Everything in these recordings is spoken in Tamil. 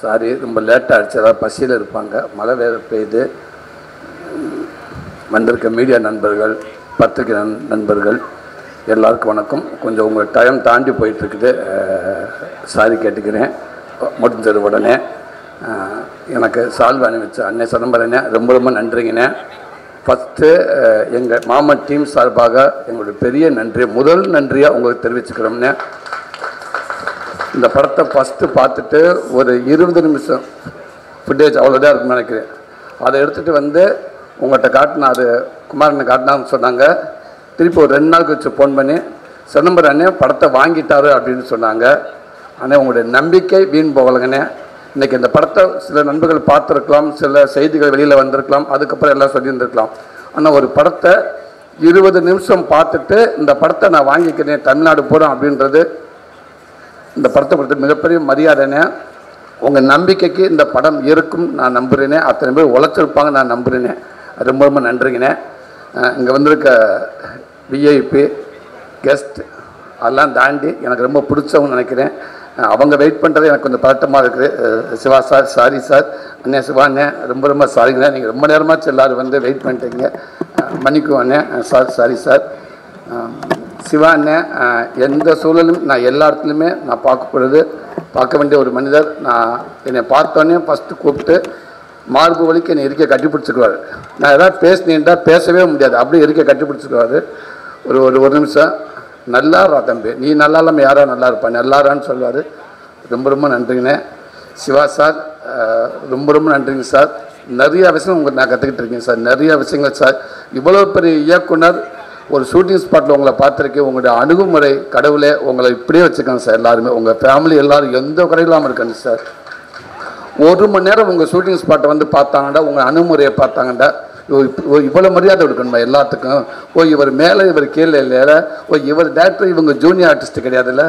சாரி ரொம்ப லேட்டாக ஆகிடுச்சு, அதாவது பசியில் இருப்பாங்க, மழை வேறு பெய்யுது. வந்திருக்க மீடியா நண்பர்கள், பத்திரிகை நண்பர்கள் எல்லாருக்கும் வணக்கம். கொஞ்சம் உங்கள் டைம் தாண்டி போயிட்டுருக்குது, சாரி கேட்டுக்கிறேன். முடிஞ்சது உடனே எனக்கு சால்வை அணிவிச்ச அன்னை சிதம்பரண்ணே ரொம்ப ரொம்ப நன்றிங்கண்ணே. ஃபஸ்ட்டு எங்கள் மாமன் டீம் சார்பாக எங்களுடைய பெரிய நன்றி, முதல் நன்றியாக உங்களுக்கு தெரிவிச்சுக்கிறோம்னே. இந்த படத்தை ஃபஸ்ட்டு பார்த்துட்டு ஒரு 20 நிமிஷம் ஃபுட்டேஜ் அவ்வளோதான் இருக்குன்னு நினைக்கிறேன். அதை எடுத்துகிட்டு வந்து உங்கள்கிட்ட காட்டினா, அது குமாரனை காட்டினான்னு சொன்னாங்க. திருப்பி ஒரு 2 நாள் கழிச்சு ஃபோன் பண்ணி சிதம்பரம் அண்ணே படத்தை வாங்கிட்டாரு அப்படின்னு சொன்னாங்க. ஆனால் உங்களுடைய நம்பிக்கை வீண் போகலைங்கண்ணே. இன்றைக்கி இந்த படத்தை சில நண்பர்கள் பார்த்துருக்கலாம், சில செய்திகள் வெளியில் வந்திருக்கலாம், அதுக்கப்புறம் எல்லாம் சொல்லியிருந்துருக்கலாம். ஆனால் ஒரு படத்தை 20 நிமிஷம் பார்த்துட்டு இந்த படத்தை நான் வாங்கிக்கிறேன், தமிழ்நாடு போகிறேன் அப்படின்றது இந்த படத்தை பொறுத்த மிகப்பெரிய மரியாதைனே. உங்கள் நம்பிக்கைக்கு இந்த படம் இருக்கும் நான் நம்புகிறேனே. அத்தனை பேர் உழைச்சிருப்பாங்க நான் நம்புகிறேனே. ரொம்ப ரொம்ப நன்றிங்கண்ணே. இங்கே வந்திருக்க விஐபி கெஸ்ட் அதெல்லாம் தாண்டி எனக்கு ரொம்ப பிடிச்சவங்க நினைக்கிறேன். அவங்க வெயிட் பண்ணுறது எனக்கு கொஞ்சம் பதட்டமாக இருக்குது. சிவா சார் சாரி சார், அண்ணே சிவா அண்ணே ரொம்ப ரொம்ப சாரிங்கண்ணே. நீங்கள் ரொம்ப நேரமாச்சு எல்லோரும் வந்து வெயிட் பண்ணிட்டீங்க, மன்னிக்குவோம் அண்ணே. Sir sorry sir. சிவா அண்ணே எந்த சூழலும் நான் எல்லா இடத்துலையுமே நான் பார்க்க வேண்டிய ஒரு மனிதர். நான் என்னை பார்த்தோன்னே ஃபஸ்ட்டு கூப்பிட்டு மார்பு வலிக்கு என்னை இருக்க கட்டி பிடிச்சிக்குவார். நான் எதாவது பேசினேன்டா பேசவே முடியாது, அப்படியே இருக்க கட்டி பிடிச்சிக்குவார். ஒரு நிமிஷம் நல்லாரா தம்பி, நீ நல்லா இல்லாமல் யாரா நல்லா இருப்பா, நல்லாரான்னு சொல்லுவார். ரொம்ப ரொம்ப நன்றிங்கண்ணே. சிவா சார் ரொம்ப ரொம்ப நன்றிங்க சார். நிறையா விஷயம் உங்களுக்கு நான் கற்றுக்கிட்டு இருக்கேன் சார், நிறையா விஷயங்கள் சார். இவ்வளோ பெரிய இயக்குனர் ஒரு ஷூட்டிங் ஸ்பாட்டில் உங்களை பார்த்துருக்கேன். உங்களுடைய அணுகுமுறை கடவுளே உங்களை இப்படியே வச்சுக்கோங்க சார். எல்லாருமே உங்கள் ஃபேமிலி எல்லோரும் எந்த குறையில்லாமல் இருக்காங்க சார். 1 மணி நேரம் உங்கள் ஷூட்டிங் ஸ்பாட்டை வந்து பார்த்தாங்கண்டா, உங்கள் அணுகுமுறையை பார்த்தாங்கண்டா, இவ்வளோ மரியாதை கொடுக்கணுமா எல்லாத்துக்கும். இவர் மேலே இவர் கீழே இல்லை, இவர் டேரக்டர் இவங்க ஜூனியர் ஆர்டிஸ்ட் கிடையாதுல்ல.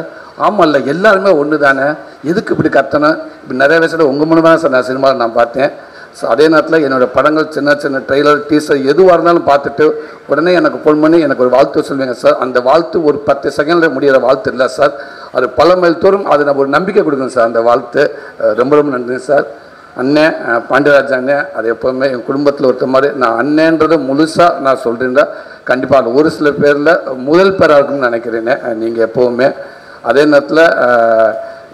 ஆமாம் இல்லை, எல்லாருமே ஒன்று தானே, எதுக்கு இப்படி கத்தணும். இப்போ நிறைய வயசில் உங்கள் மூலமாக சார் நான் சினிமாவில் நான் பார்த்தேன். ஸோ அதே நேரத்தில் என்னோடய படங்கள் சின்ன சின்ன ட்ரெய்லர் டீசர் எதுவாக இருந்தாலும் பார்த்துட்டு உடனே எனக்கு ஃபோன் பண்ணி எனக்கு ஒரு வாழ்த்து சொல்லுவீங்க சார். அந்த வாழ்த்து ஒரு 10 செகண்டில் முடிகிற வாழ்த்து இல்லை சார், அது பல மைல் தோறும் அது நான் ஒரு நம்பிக்கை கொடுக்கணும் சார். அந்த வாழ்த்து ரொம்ப ரொம்ப நன்றி சார். அண்ணே பாண்டியராஜ் அண்ணே, அது எப்போவுமே என் குடும்பத்தில் ஒருத்த மாதிரி. நான் அண்ணேன்றதை முழுசாக நான் சொல்கிறேன்டா, கண்டிப்பாக அது ஒரு சில பேரில் முதல் பேராக இருக்கும்னு நினைக்கிறேனே நீங்கள் எப்போவுமே. அதே நேரத்தில்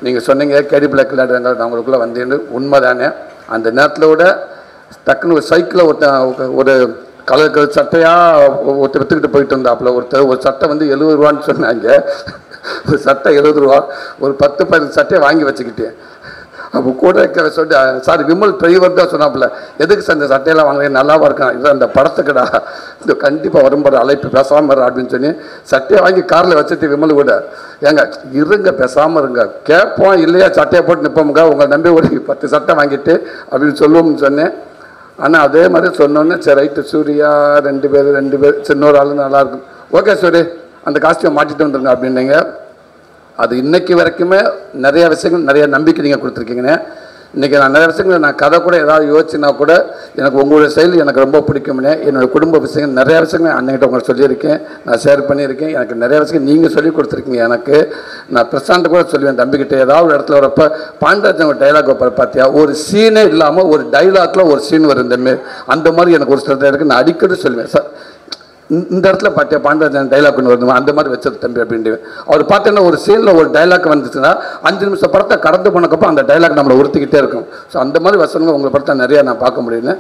நீங்கள் சொன்னீங்க கேடி பிளாக் விளையாடுறாங்க, நான் உங்களுக்குள்ளே வந்தேன்னு உண்மை தானே. அந்த நேரத்தில் விட டக்குன்னு ஒரு சைக்கிளில் ஒரு கலர் சட்டையாக ஒருத்தர் விற்றுக்கிட்டு போயிட்டு இருந்தாப்புல. ஒரு சட்டை வந்து 70 ரூபான்னு சொன்னாங்க. ஒரு சட்டை 70 ரூபா, ஒரு 10-15 சட்டையை வாங்கி வச்சுக்கிட்டேன். அப்போ கூட சொல்லி சாரி விமல் டிரைவர் தான் சொன்னாப்புல, எதுக்கு சார் இந்த சட்டையெல்லாம் வாங்குறேன், நல்லாவா இருக்கான், இது அந்த படத்துக்குடா, இந்த கண்டிப்பாக வரும்போது அழைப்பு பேசாமல் அப்படின்னு சொல்லி சட்டையை வாங்கி காரில் வச்சுட்டு விமல் கூட, ஏங்க இருங்க பேசாமல் இருங்க, கேட்போம் இல்லையா சட்டையை போட்டு நிற்போமுங்க, உங்களை நம்பி ஒரு 10 சட்டை வாங்கிட்டு அப்படின்னு சொல்லுவோம்னு சொன்னேன். ஆனால் அதே மாதிரி சொன்னோன்னே சரி ரைட்டு சூர்யா 2 பேர் சின்னொரு ஆள் நல்லாயிருக்கும், ஓகே சூரி அந்த காஸ்டியூம் மாட்டிட்டு வந்துருங்க அப்படின்னீங்க. அது இன்றைக்கி வரைக்குமே நிறைய விஷயங்கள் நிறைய நம்பிக்கை நீங்கள் கொடுத்துருக்கீங்கண்ணே. இன்றைக்கி நான் நிறைய விஷயங்கள் நான் கதை கூட ஏதாவது யோசிச்சுனா கூட எனக்கு உங்களுடைய செயல் எனக்கு ரொம்ப பிடிக்கும்னே. என்னோடய குடும்ப விஷயங்கள் நிறையா விஷயங்கள் அன்னைக்கிட்ட உங்களுக்கு சொல்லியிருக்கேன், நான் ஷேர் பண்ணியிருக்கேன். எனக்கு நிறைய விஷயம் நீங்கள் சொல்லி கொடுத்துருக்கீங்க. எனக்கு நான் பிரசாந்த் கூட சொல்லுவேன் தம்பிக்கிட்ட, ஏதாவது ஒரு இடத்துல வரப்போ பாண்டியராஜன் ஒரு டைலாக் வைப்பார் பார்த்தியா, ஒரு சீனே இல்லாமல் ஒரு டைலாக்ல ஒரு சீன் வரும் இந்தமாரி, அந்த மாதிரி எனக்கு ஒரு சில டைலாக் நான் அடிக்கடி சொல்லுவேன் சார். இந்த இடத்துல பார்த்தியா பாண்டியராஜன் டைலாக் ஒன்று வருது, அந்த மாதிரி வச்சது தம்பி அப்படின்ட்டு. அவர் பார்த்தீங்கன்னா ஒரு சீனில் ஒரு டைலாக் வந்துச்சுன்னா 5 நிமிஷம் படத்தை கடந்து போனக்கப்போ அந்த டைலாக் நம்மளை உறுத்திக்கிட்டே இருக்கும். ஸோ அந்த மாதிரி வசனங்கள் உங்களை படத்தை நிறையா நான் பார்க்க முடியுங்க.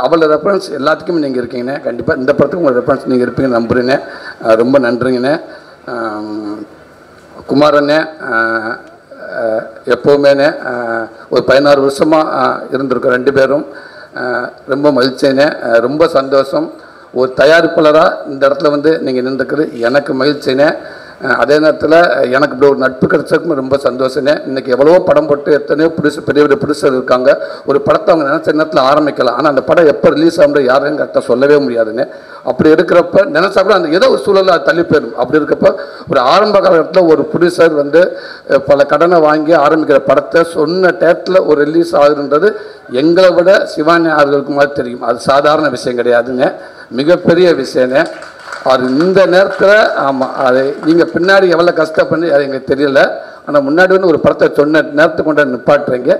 அவளோட ரெஃபரன்ஸ் எல்லாத்துக்குமே நீங்கள் இருக்கீங்கண்ணே. கண்டிப்பாக இந்த படத்துக்கு உங்களோட ரெஃபரன்ஸ் நீங்கள் இருப்பீங்கன்னு நம்புறீங்கண்ணே. ரொம்ப நன்றிங்கண்ணே. குமாரண்ணே எப்போவுமேண்ணே ஒரு 16 வருஷமாக இருந்திருக்கோம் 2 பேரும். ரொம்ப மகிழ்ச்சிண்ணே, ரொம்ப சந்தோஷம். ஒரு தயாரிப்பாளராக இந்த இடத்துல வந்து நீங்கள் நின்றுக்கிறது எனக்கு மகிழ்ச்சினே. அதே நேரத்தில் எனக்கு இப்படி ஒரு நட்பு கிடைச்சதுக்கும் ரொம்ப சந்தோஷனே. இன்றைக்கி எவ்வளவோ படம் போட்டு எத்தனையோ பெரிய ப்ரொடியூசர் இருக்காங்க. ஒரு படத்தை அவங்க நினச்ச நேரத்தில் ஆரம்பிக்கலாம், ஆனால் அந்த படம் எப்போ ரிலீஸ் ஆகும்போது யாரையும் கரெக்டாக சொல்லவே முடியாதுன்னு. அப்படி இருக்கிறப்ப நினச்சா கூட அந்த ஏதோ ஒரு சூழலில் அது தள்ளி போயிடும். அப்படி இருக்கப்போ ஒரு ஆரம்ப காலகட்டத்தில் ஒரு ப்ரொடியூசர் வந்து பல கடனை வாங்கி ஆரம்பிக்கிற படத்தை சொன்ன டேட்டில் ஒரு ரிலீஸ் ஆகுதுன்றது எங்களை விட சிவானி அவர்களுக்கு மாதிரி தெரியும். அது சாதாரண விஷயம் கிடையாதுங்க, மிகப்பெரிய விஷயங்க. அது இந்த நேரத்தில் ஆமாம், அது நீங்கள் பின்னாடி எவ்வளோ கஷ்டப்பண்ணி அது எங்களுக்கு தெரியல. ஆனால் முன்னாடி வந்து ஒரு படத்தை சொன்ன நேரத்தை கொண்டு நிப்பாட்டுறீங்க.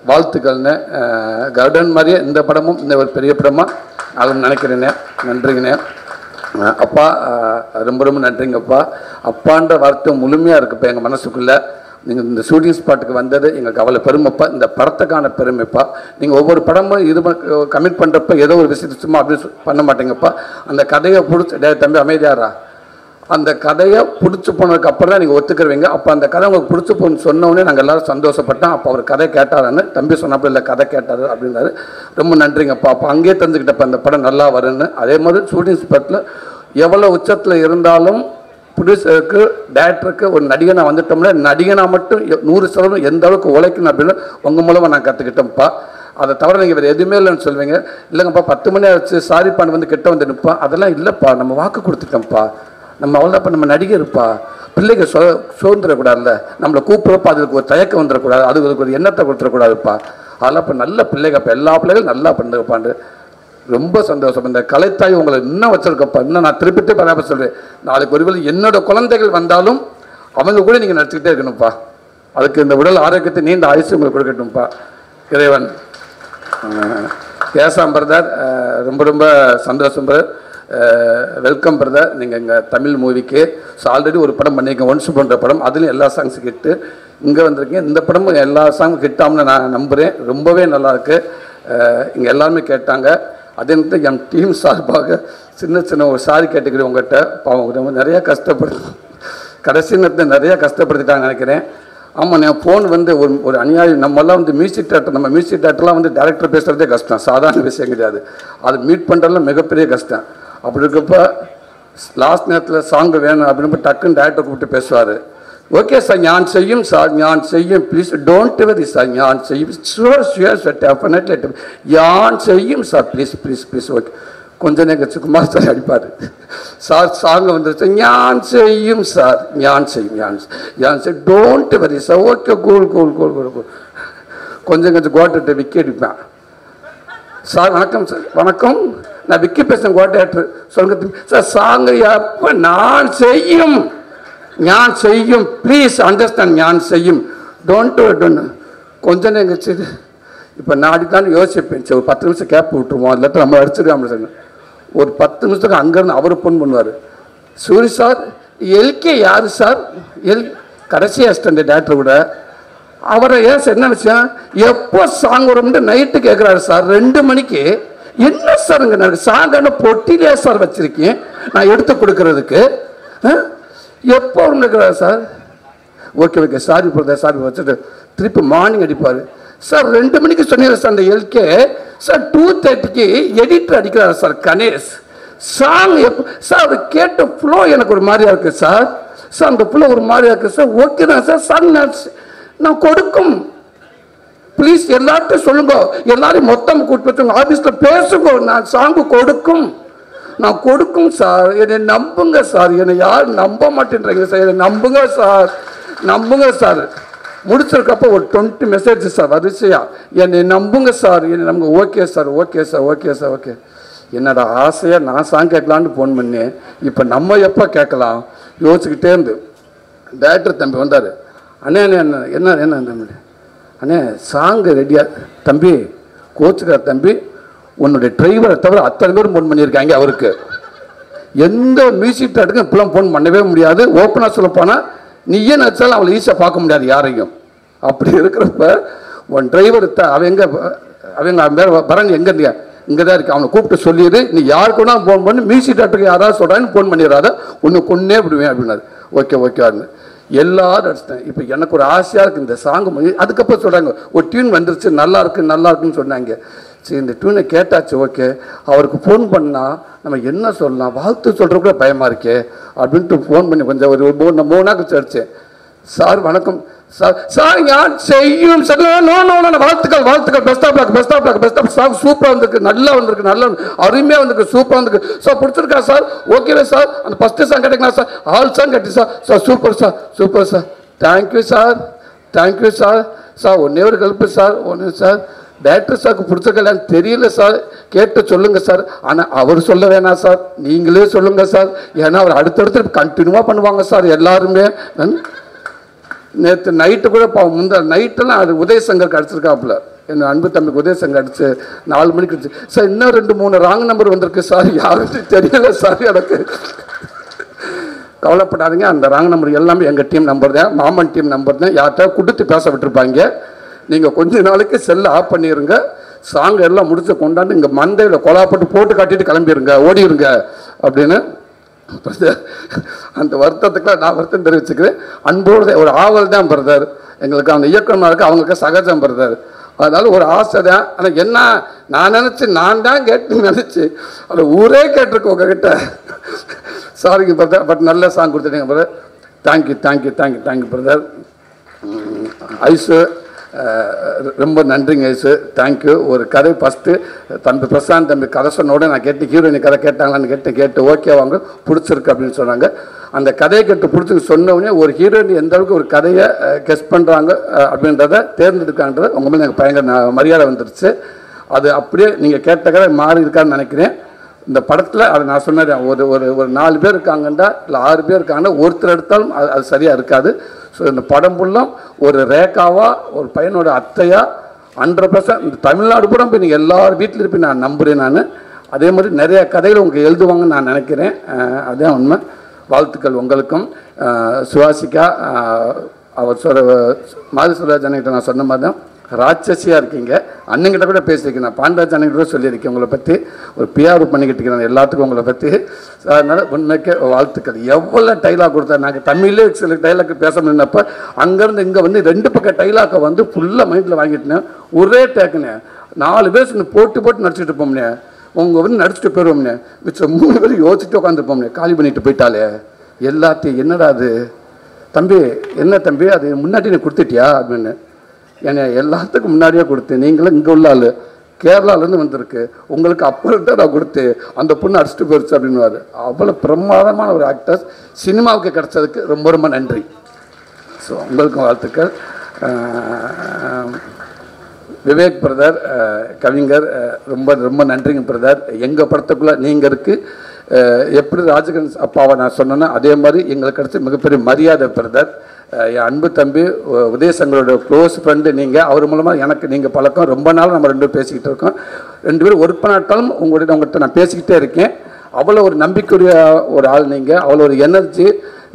வாழ்த்துக்கள்ண்ணே. கருடன் மாதிரியே இந்த படமும் இந்த ஒரு பெரிய படமாக நான் நினைக்கிறேண்ணே. நன்றிங்கண்ணே. அப்பா ரொம்ப ரொம்ப நன்றிங்கப்பா. அப்பான்ற வார்த்தை முழுமையாக இருக்குப்பா எங்கள் மனசுக்குள்ளே. நீங்கள் இந்த ஷூட்டிங் ஸ்பாட்டுக்கு வந்தது எங்களுக்கு அவ்வளோ பெருமைப்பா. இந்த படத்துக்கான பெருமைப்பா. நீங்கள் ஒவ்வொரு படமும் இது கமிட் பண்ணுறப்ப ஏதோ ஒரு விஷயத்தை சும்மா அப்படி பண்ண மாட்டேங்கப்பா. அந்த கதையை பிடிச்சி தம்பி அமைதியாரா, அந்த கதையை பிடிச்சி போனதுக்கு அப்புறம் தான் நீங்கள் ஒத்துக்கிறவங்க. அப்போ அந்த கதை உங்களுக்கு பிடிச்சி போன்னு சொன்னோடனே நாங்கள் எல்லோரும் சந்தோஷப்பட்டோம். அப்போ அவர் கதை கேட்டாரான்னு தம்பி சொன்னப்போ இல்லை கதை கேட்டார் அப்படின்னாரு. ரொம்ப நன்றிங்கப்பா. அப்போ அங்கேயே தெரிஞ்சுக்கிட்டப்போ அந்த படம் நல்லா வரும்னு. அதே மாதிரி ஷூட்டிங் ஸ்பாட்டில் எவ்வளோ உச்சத்தில் இருந்தாலும் ப்ரொடியூசருக்கு டேரக்டருக்கு ஒரு நடிகனாக வந்துட்டோம்னா நடிகனாக மட்டும் 100% எந்த அளவுக்கு உழைக்கணும் அப்படின்னு உங்கள் மூலமாக நான் கற்றுக்கிட்டேன்ப்பா. அதை தவிர நீங்கள் வேறு எதுவுமே இல்லைன்னு சொல்வீங்க. இல்லைங்கப்பா 10 மணி ஆச்சு சாரிப்பான்னு வந்து கிட்ட வந்து நிற்பா. அதெல்லாம் இல்லைப்பா, நம்ம வாக்கு கொடுத்துட்டோம்ப்பா, நம்ம அவ்வளோதாப்பா, நம்ம நடிகர்ப்பா. பிள்ளைங்க சோர்ந்துடக்கூடாதுல்ல, நம்மளை கூப்பிட்றப்ப அதுக்கு ஒரு தயக்கம் வந்துடக்கூடாது, அதுக்கு ஒரு எண்ணத்தை கொடுத்துடக்கூடாதுப்பா. அதெல்லாம் இப்போ நல்ல பிள்ளைங்கப்பா, எல்லா பிள்ளைகளும் நல்லா பண்ணுங்கப்பாண்டு ரொம்ப சந்தோஷம். இந்த கலைத்தாய் உங்களை இன்னும் வச்சிருக்கப்பா. இன்னும் நான் திருப்பிட்டு பராமரி சொல்கிறேன். நாளைக்கு ஒருவேளை என்னோட குழந்தைகள் வந்தாலும் அவங்க கூட நீங்கள் நடிச்சுக்கிட்டே இருக்கணும்ப்பா. அதுக்கு இந்த உடல் ஆரோக்கியத்தை நீண்ட ஆயுசு உங்களுக்கு கொடுக்கட்டும்ப்பா இறைவன். கேசாம் பிரதர் ரொம்ப ரொம்ப சந்தோஷம் பிரதர். Welcome brother. நீங்கள் எங்கள் தமிழ் மூவிக்கு ஆல்ரெடி ஒரு படம் பண்ணியிருக்கேன், ஒன்ஸ் போன்ற படம். அதுலேயும் எல்லா சாங்ஸும் ஹிட்டு. இங்கே வந்திருக்கேன், இந்த படமும் எல்லா சாங்கும் ஹிட்டாம்னு நான் நம்புகிறேன். ரொம்பவே நல்லாயிருக்கு. இங்கே எல்லாருமே கேட்டாங்க. அதே நேரத்தில் என் டீம் சார்பாக சின்ன ஒரு சாரி கேட்டுக்கிறேன் உங்கள்கிட்ட. பாவம் ரொம்ப நிறையா கடைசி நேரத்தில் நிறையா கஷ்டப்படுத்திட்டாங்க நினைக்கிறேன். ஆமாம், நான் ஃபோன் வந்து ஒரு அநியாயம். நம்மெல்லாம் வந்து மியூசிக் டேரக்டர்லாம் வந்து டேரக்டர் பேசுகிறதே கஷ்டம், சாதாரண விஷயம் கிடையாது. அது மீட் பண்ணுறதுலாம் மிகப்பெரிய கஷ்டம். அப்படி இருக்கப்போ லாஸ்ட் நேரத்தில் சாங்கு வேணும் அப்படின்னு டக்குன்னு டேரக்டர் கூப்பிட்டு பேசுவார். ஓகே சார், ஞான் செய்யும் சார், ஞான் செய்யும், ப்ளீஸ் டோன்ட் வெரி சார், ஞான் செய்யும், ஷுவர் சார், டெஃபினெட்லி ஞான் செய்யும் சார், ப்ளீஸ் ஓகே. கொஞ்ச நேரம் குமார் சார் அடிப்பார். சார் சாங் வந்துருச்சு, ஞான் செய்யும் சார், ஞான் செய்யும் don't worry sir, okay cool. கொஞ்சம் கோட்டை விக்கி அடிப்பேன். சார் வணக்கம் சார். வணக்கம், நான் விக்கி பேசுகிறேன், கோட்டை சொல்லுங்க சார். சாங் எப்போ நான் செய்யும், ஞான் செய்யும், ப்ளீஸ் அண்டர்ஸ்டாண்ட், ஞான் செய்யும், டோன்ட் கொஞ்சம் நேரம் கழிச்சு இப்போ நான் அடிக்கலான்னு யோசிப்பேன். சரி ஒரு 10 நிமிஷம் கேப் விட்டுருவோம், இல்லாட்ட நம்ம அடிச்சிருக்காம சார். ஒரு 10 நிமிஷத்துக்கு அங்கேருந்து அவர் ஃபோன் பண்ணுவார். சூரி சார், எல்கே யார் சார்? கடைசி அசிஸ்டண்ட் டேரக்டர் கூட. அவரை ஏன் சார் என்ன விஷயம், எப்போ சாங் வரும்னு நைட்டு கேட்குறாரு சார் 2 மணிக்கு. என்ன சார் இங்கே எனக்கு சாங்கான பொட்டிலே சார் வச்சுருக்கேன் நான் எடுத்து கொடுக்கறதுக்கு, எப்போ இருக்கிறார் sir? Okay sorry brother, sorry வச்சுட்டு திருப்பி மார்னிங் அடிப்பார். சார் 2 மணிக்கு சொன்னீங்க சார் அந்த எல்கே சார், 2:30க்கு எடிட்டர் அடிக்கிறார் சார் கணேஷ். சாங் எப்போ சார்? அவர் கேட்ட ஃப்ளோ எனக்கு ஒரு மாதிரியா இருக்குது சார். அந்த ஃப்ளோ ஒரு மாதிரியா இருக்குது சார். ஓகே தான் சார், சாங் நான் கொடுக்கும், ப்ளீஸ் எல்லார்ட்டும் சொல்லுங்க, எல்லாரையும் மொத்தம் கூப்பிட்டு ஆஃபீஸில் பேசுங்க, நான் சாங்கு கொடுக்கும், நான் கொடுக்கும் சார், என்னை நம்புங்க சார். என்னை யாரும் நம்ப மாட்டேன்றீங்க சார், என்னை நம்புங்க சார். முடிச்சிருக்கப்போ ஒரு 20 மெசேஜ் சார் வரிசையா, என்னை நம்புங்க சார், என்னை நம்புங்க. Okay sir. என்னோட ஆசையாக நான் சாங் கேட்கலான்னு ஃபோன் பண்ணேன். இப்போ நம்ம எப்போ கேட்கலாம் யோசிச்சுக்கிட்டே இருந்து டேரக்டர் தம்பி வந்தார். அண்ணே என்ன தம்பி, அண்ணே சாங்கு ரெடியா தம்பி, கோச்சுக்கார் தம்பி, உன்னுடைய டிரைவரை தவிர அத்தனை பேரும் ஃபோன் பண்ணியிருக்காங்க. அவருக்கு எந்த மியூசிக் டேரக்டருக்கும் இப்பெல்லாம் ஃபோன் பண்ணவே முடியாது. ஓப்பனாக சொல்லப்போனால் நீயே நினச்சாலும் அவளை ஈஸியாக பார்க்க முடியாது யாரையும். அப்படி இருக்கிறப்ப உன் டிரைவர் அவங்க பேர் பரன் எங்கே இருந்தியா, இங்கே தான் இருக்கு, அவனை கூப்பிட்டு சொல்லிடு, நீ யாருக்குன்னா ஃபோன் பண்ணி மியூசிக் டேரக்டருக்கு யாராவது சொல்கிறான்னு ஃபோன் பண்ணிடாத, ஒன்று கொன்னே விடுவேன் அப்படின்னாரு. ஓகே எல்லாரும் அடிச்சிட்டேன். இப்போ எனக்கு ஒரு ஆசையாக இருக்குது இந்த சாங்கு. அதுக்கப்புறம் சொல்கிறாங்க ஒரு டியூன் வந்துருச்சு, நல்லா இருக்குன்னு சொன்னாங்க. சரி இந்த டியூனை கேட்டாச்சு, ஓகே. அவருக்கு ஃபோன் பண்ணால் நம்ம என்ன சொல்லலாம், வாழ்த்து சொல்கிற கூட பயமாக இருக்கே அப்படின்ட்டு ஃபோன் பண்ணி கொஞ்சம் ஒரு 3 நாள் வச்சேன். சார் வணக்கம் சார், ஞான் செய்யும் சார், வாழ்த்துக்கள், பெஸ்ட் ஆஃப் சாங் சூப்பராக வந்திருக்கு, நல்லா அருமையாக வந்திருக்கு, சூப்பராக வந்திருக்கு சார், பிடிச்சிருக்கா சார்? ஓகேவே சார், அந்த ஃபஸ்ட்டு சாங் கேட்டிங்களா சார்? ஆல் சாங் கேட்டி sir, super sir, thank you sir. ஒன்றே ஒரு ஹெல்ப்பு சார், சார் டேரக்டர் சாருக்கு பிடிச்சிருக்கலான்னு தெரியல சார், கேட்டு சொல்லுங்கள் சார். ஆனால் அவர் சொல்ல வேணாம் சார், நீங்களே சொல்லுங்கள் சார், ஏன்னா அவர் அடுத்தடுத்து கண்டினியூவாக பண்ணுவாங்க சார் எல்லாருமே. நேற்று நைட்டு கூட முந்தா நைட்டெல்லாம் அது உதயசங்கர் அடிச்சிருக்காப்புல, என் அன்பு தம்பிக்கு உதயசங்கர் அடிச்சு 4 மணிக்கு அடிச்சு. சார் இன்னும் 2-3 ராங் நம்பர் வந்திருக்கு சார், யாருன்னு தெரியல சார் எனக்கு. கவலைப்படாதீங்க, அந்த ராங் நம்பர் எல்லாமே எங்கள் டீம் நம்பர் தான், மாமன் டீம் நம்பர் தான். யார்கிட்ட கொடுத்து பேச விட்டுருப்பாங்க. நீங்கள் கொஞ்ச நாளைக்கு செல்லை ஆஃப் பண்ணிடுங்க, சாங் எல்லாம் முடிச்சு கொண்டாந்து இங்கே மந்தையில் கொலாப்பட்டு போட்டு காட்டிட்டு கிளம்பிடுங்க, ஓடிடுங்க அப்படின்னு. அந்த வருத்தத்துக்குலாம் நான் வருத்தம் தெரிவிச்சுக்கிறேன். அன்போடு ஒரு ஆவல் தான் பிரதர் எங்களுக்கு, அந்த இயக்கமாக இருக்குது அவங்களுக்கு சகஜம் பிரதர். அதனால ஒரு ஆசை தான். ஆனால் என்ன நான் நினச்சி நான் தான் கேட்டு நினச்சி அதை ஊரே கேட்டிருக்கோம் உங்ககிட்ட. சாரிங்க பிரதர், பட் நல்ல சாங் கொடுத்துட்டீங்க brother. Thank you thank you thank you thank you brother. Aishu ரொம்ப நன்றிங்க ஐஸு, தேங்க்யூ. ஒரு கதை ஃபஸ்ட்டு தம்பி பிரசாந்த் தம்பி கதை சொன்னோட நான் கேட்டு ஹீரோயினி கதை கேட்டாங்களான்னு கேட்டு ஓகே வாங்க பிடிச்சிருக்கு அப்படின்னு சொன்னாங்க. அந்த கதையை கேட்டு பிடிச்சி சொன்னோடனே ஒரு ஹீரோயின் எந்த அளவுக்கு ஒரு கதையை கெஸ் பண்ணுறாங்க அப்படின்றத தேர்ந்தெடுக்கான்றது உங்கள் மேலே எனக்கு பயங்கர மரியாதை வந்துடுச்சு. அது அப்படியே நீங்கள் கேட்ட கதை மாறி இருக்கான்னு நினைக்கிறேன். இந்த படத்தில் அதை நான் சொன்னேன், ஒரு ஒரு ஒரு 4 பேர் இருக்காங்கண்டா இல்லை 6 பேர் இருக்காங்கன்னா ஒருத்தர் எடுத்தாலும் அது சரியாக இருக்காது. ஸோ இந்த படம் ஃபுல்லும் ஒரு ரேகாவா ஒரு பையனோட அத்தையா 100% இந்த தமிழ்நாடு பூரா போய் நீங்கள் எல்லாரும் வீட்டில் இருப்பீங்க நான் நம்புகிறேன். நான் அதே மாதிரி நிறைய கதைகள் உங்களுக்கு எழுதுவாங்கன்னு நான் நினைக்கிறேன். அதே உண்மை. வாழ்த்துக்கள் உங்களுக்கும். சுவாசிக்கா அவர் மாதிரி சுராஜ் அண்ணங்கிட்ட நான் சொன்ன மாதிரி தான் ராட்சசியாக இருக்கீங்க. அண்ணங்கிட்ட கூட பேசியிருக்கேன், நான் பாண்டராஜ் அண்ணங்கிட்ட கூட சொல்லியிருக்கேன் உங்களை பற்றி, ஒரு பிஆர் பண்ணிக்கிட்டு இருக்கிறேன் எல்லாத்துக்கும் உங்களை பற்றி. அதனால் உண்மைக்கு வாழ்த்துக்கள். எவ்வளோ டைலாக் கொடுத்தா, நாங்கள் தமிழ்லேயே சில டைலாக் பேச முடியினப்போ அங்கேருந்து இங்கே வந்து 2 பக்கம் டைலாக்கை வந்து ஃபுல்லாக மைண்டில் வாங்கிட்டேன். ஒரே டேக்குண்ணே 4 பேர் போட்டு நடிச்சுட்டு இருப்போம்னே, உங்கள் வந்து நடிச்சுட்டு போயிடுவோம்னே, மிச்சம் 3 பேர் யோசிச்சுட்டு உட்காந்துருப்போம்னே, காலி பண்ணிட்டு போயிட்டாலே எல்லாத்தையும். என்னடா அது தம்பி, என்ன தம்பி அது முன்னாடி நீ கொடுத்துட்டியா அப்படின்னு. ஏன்னா எல்லாத்துக்கும் முன்னாடியே கொடுத்து, நீங்களும் இங்கே உள்ள ஆள் கேரளாலேருந்து வந்திருக்கு, உங்களுக்கு அப்புறம் தான் நான் கொடுத்து அந்த பொண்ணு அடிச்சுட்டு போயிடுச்சு அப்படின்னுவார். அவ்வளோ பிரமாதமான ஒரு ஆக்டர்ஸ் சினிமாவுக்கு கிடைச்சதுக்கு ரொம்ப ரொம்ப நன்றி. ஸோ உங்களுக்கும் வாழ்த்துக்கள். விவேக் பிரதர் கவிஞர், ரொம்ப ரொம்ப நன்றிங்க பிரதர். எங்கள் படத்துக்குள்ளே நீங்கள் இருக்குது. எப்படி ராஜகன் அப்பாவை நான் சொன்னேன்னா அதே மாதிரி எங்களுக்கு கிடைச்ச மிகப்பெரிய மரியாதை பிரதர். என் அன்பு தம்பி உதயசங்கரோட க்ளோஸ் ஃப்ரெண்டு நீங்கள், அவர் மூலமாக எனக்கு நீங்கள் பழக்கம். ரொம்ப நாள் நம்ம 2 பேரும் பேசிக்கிட்டு இருக்கோம். 2 பேரும் ஒர்க் பண்ணாட்டாலும் உங்கள்கிட்ட நான் பேசிக்கிட்டே இருக்கேன். அவ்வளோ ஒரு நம்பிக்கையுடைய ஒரு ஆள் நீங்கள், அவ்வளோ ஒரு எனர்ஜி.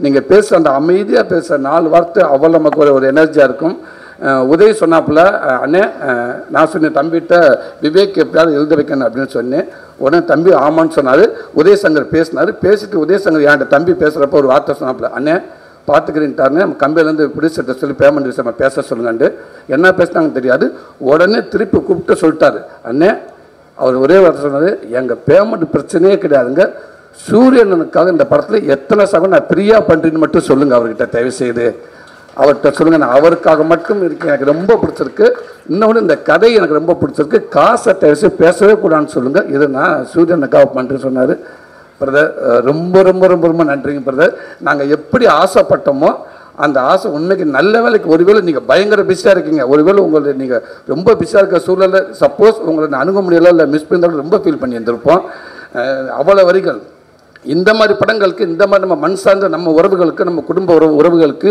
நீங்கள் பேசுகிற அந்த அமைதியாக பேசுகிற 4 வார்த்தை அவ்வளோ நமக்கு ஒரு எனர்ஜியாக இருக்கும். உதவி சொன்னாப்புல, அண்ணே நான் சொன்னேன் தம்பிகிட்ட விவேக் எப்படியாவது எழுத வைக்கணும் அப்படின்னு சொன்னேன். உடனே தம்பி ஆமான்னு சொன்னார். உதயசங்கர் பேசினார். பேசிட்டு உதயசங்கர் என்கிட்ட தம்பி பேசுகிறப்ப ஒரு வார்த்தை சொன்னாப்புல, அண்ணே பார்த்துக்கிறீன்ட்டாருன்னு நம்ம கம்பெனிலேருந்து ப்ரொடியூசர்கிட்ட சொல்லி பேமெண்ட் விஷயமா பேச சொல்லுங்கண்டு. என்ன பேசினாங்கன்னு தெரியாது. உடனே திருப்பி கூப்பிட்டு சொல்லிட்டாரு, அண்ணே அவர் ஒரே வார்த்தை சொன்னார், எங்கள் பேமெண்ட் பிரச்சனையே கிடையாதுங்க, சூரியனுக்காக இந்த படத்தில் எத்தனை சகம் நான் ஃப்ரீயாக பண்ணுறேன்னு மட்டும் சொல்லுங்கள் அவர்கிட்ட, தயவுசெய்து அவர்கிட்ட சொல்லுங்கள், நான் அவருக்காக மட்டும் இருக்கேன், எனக்கு ரொம்ப பிடிச்சிருக்கு. இன்னொன்று இந்த கதை எனக்கு ரொம்ப பிடிச்சிருக்கு, காசை தயவுசெய்து பேசவே கூடாதுன்னு சொல்லுங்கள், இது நான் சூரியனுக்காக பண்ணுறேன்னு சொன்னார். பிரதர் ரொம்ப ரொம்ப ரொம்ப ரொம்ப நன்றிங்க பிரதர். நாங்கள் எப்படி ஆசைப்பட்டோமோ அந்த ஆசை உண்மைக்கு நல்ல வேலைக்கு. ஒருவேளை நீங்கள் பயங்கர பிஸியாக இருக்கீங்க, ஒருவேளை உங்களை நீங்கள் ரொம்ப பிஸியாக இருக்க சூழலில் சப்போஸ் உங்களை அணுக முடியலை இல்லை மிஸ் பண்ணியிருந்தாலும் ரொம்ப ஃபீல் பண்ணி இருந்திருப்போம். அவ்வளோ வரிகள் இந்த மாதிரி படங்களுக்கு, இந்த மாதிரி நம்ம மண் சார்ந்த நம்ம உறவுகளுக்கு, நம்ம குடும்ப உறவுகளுக்கு